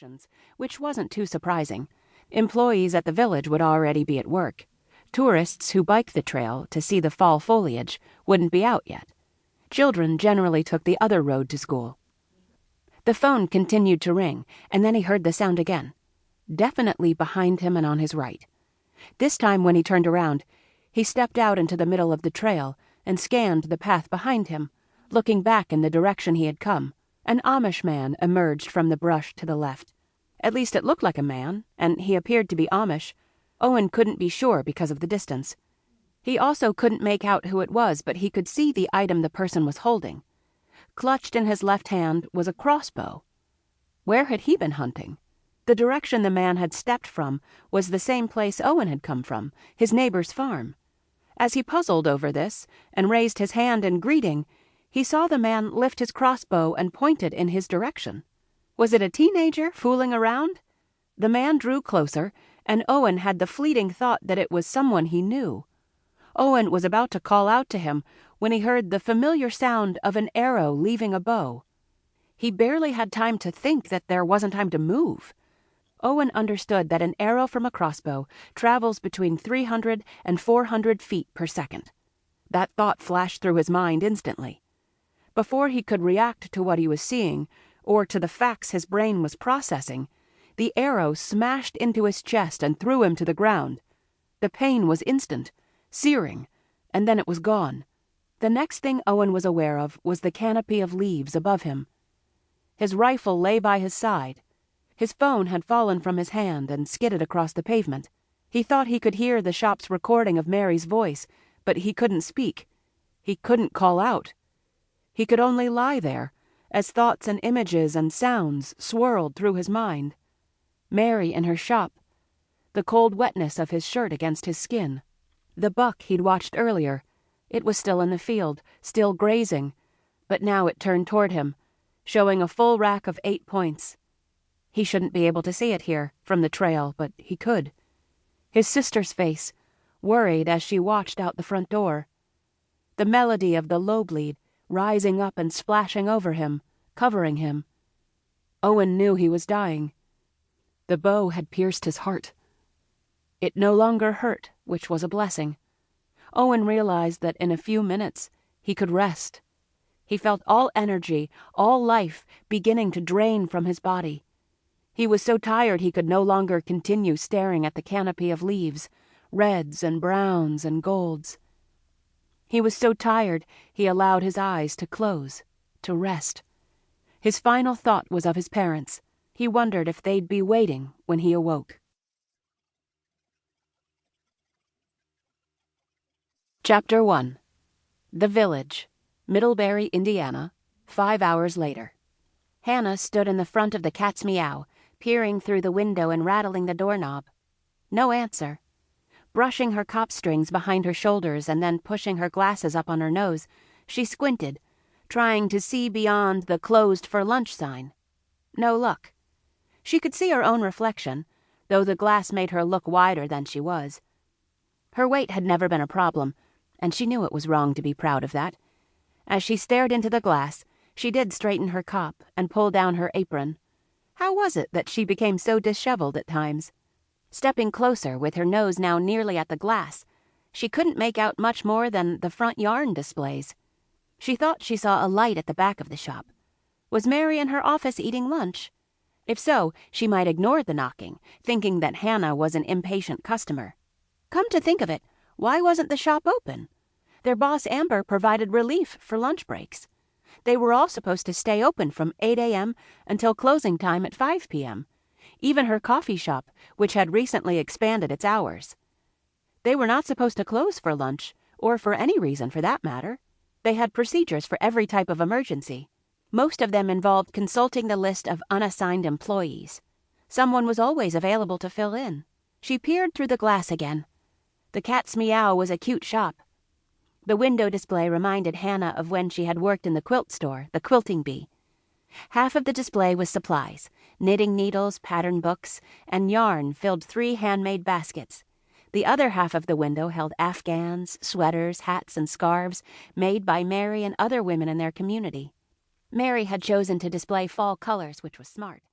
directions, which wasn't too surprising. Employees at the village would already be at work. Tourists who biked the trail to see the fall foliage wouldn't be out yet. Children generally took the other road to school. The phone continued to ring, and then he heard the sound again, definitely behind him and on his right. This time when he turned around, he stepped out into the middle of the trail and scanned the path behind him, looking back in the direction he had come. An Amish man emerged from the brush to the left. At least it looked like a man, and he appeared to be Amish. Owen couldn't be sure because of the distance. He also couldn't make out who it was, but he could see the item the person was holding. Clutched in his left hand was a crossbow. Where had he been hunting? The direction the man had stepped from was the same place Owen had come from, his neighbor's farm. As he puzzled over this and raised his hand in greeting, he saw the man lift his crossbow and point it in his direction. Was it a teenager fooling around? The man drew closer, and Owen had the fleeting thought that it was someone he knew. Owen was about to call out to him when he heard the familiar sound of an arrow leaving a bow. He barely had time to think that there wasn't time to move. Owen understood that an arrow from a crossbow travels between 300 and 400 feet per second. That thought flashed through his mind instantly. Before he could react to what he was seeing, or to the facts his brain was processing, the arrow smashed into his chest and threw him to the ground. The pain was instant, searing, and then it was gone. The next thing Owen was aware of was the canopy of leaves above him. His rifle lay by his side. His phone had fallen from his hand and skidded across the pavement. He thought he could hear the shop's recording of Mary's voice, but he couldn't speak. He couldn't call out. He could only lie there, as thoughts and images and sounds swirled through his mind. Mary in her shop, the cold wetness of his shirt against his skin. The buck he'd watched earlier. It was still in the field, still grazing, but now it turned toward him, showing a full rack of 8 points. He shouldn't be able to see it here, from the trail, but he could. His sister's face, worried as she watched out the front door. The melody of the low bleed, rising up and splashing over him, covering him. Owen knew he was dying. The bow had pierced his heart. It no longer hurt, which was a blessing. Owen realized that in a few minutes he could rest. He felt all energy, all life, beginning to drain from his body. He was so tired he could no longer continue staring at the canopy of leaves, reds and browns and golds. He was so tired he allowed his eyes to close, to rest. His final thought was of his parents. He wondered if they'd be waiting when he awoke. Chapter 1. The Village, Middlebury, Indiana, 5 hours later. Hannah stood in the front of the cat's Meow, peering through the window and rattling the doorknob. No answer. Brushing her cop strings behind her shoulders and then pushing her glasses up on her nose, she squinted, trying to see beyond the closed for lunch sign. No luck. She could see her own reflection, though the glass made her look wider than she was. Her weight had never been a problem, and she knew it was wrong to be proud of that. As she stared into the glass, she did straighten her cop and pull down her apron. How was it that she became so disheveled at times? Stepping closer, with her nose now nearly at the glass, she couldn't make out much more than the front yarn displays. She thought she saw a light at the back of the shop. Was Mary in her office eating lunch? If so, she might ignore the knocking, thinking that Hannah was an impatient customer. Come to think of it, why wasn't the shop open? Their boss Amber provided relief for lunch breaks. They were all supposed to stay open from 8 a.m. until closing time at 5 p.m., even her coffee shop, which had recently expanded its hours. They were not supposed to close for lunch, or for any reason for that matter. They had procedures for every type of emergency. Most of them involved consulting the list of unassigned employees. Someone was always available to fill in. She peered through the glass again. The cat's Meow was a cute shop. The window display reminded Hannah of when she had worked in the quilt store, the Quilting Bee. Half of the display was supplies, knitting needles, pattern books, and yarn filled 3 handmade baskets. The other half of the window held afghans, sweaters, hats, and scarves made by Mary and other women in their community. Mary had chosen to display fall colors, which was smart.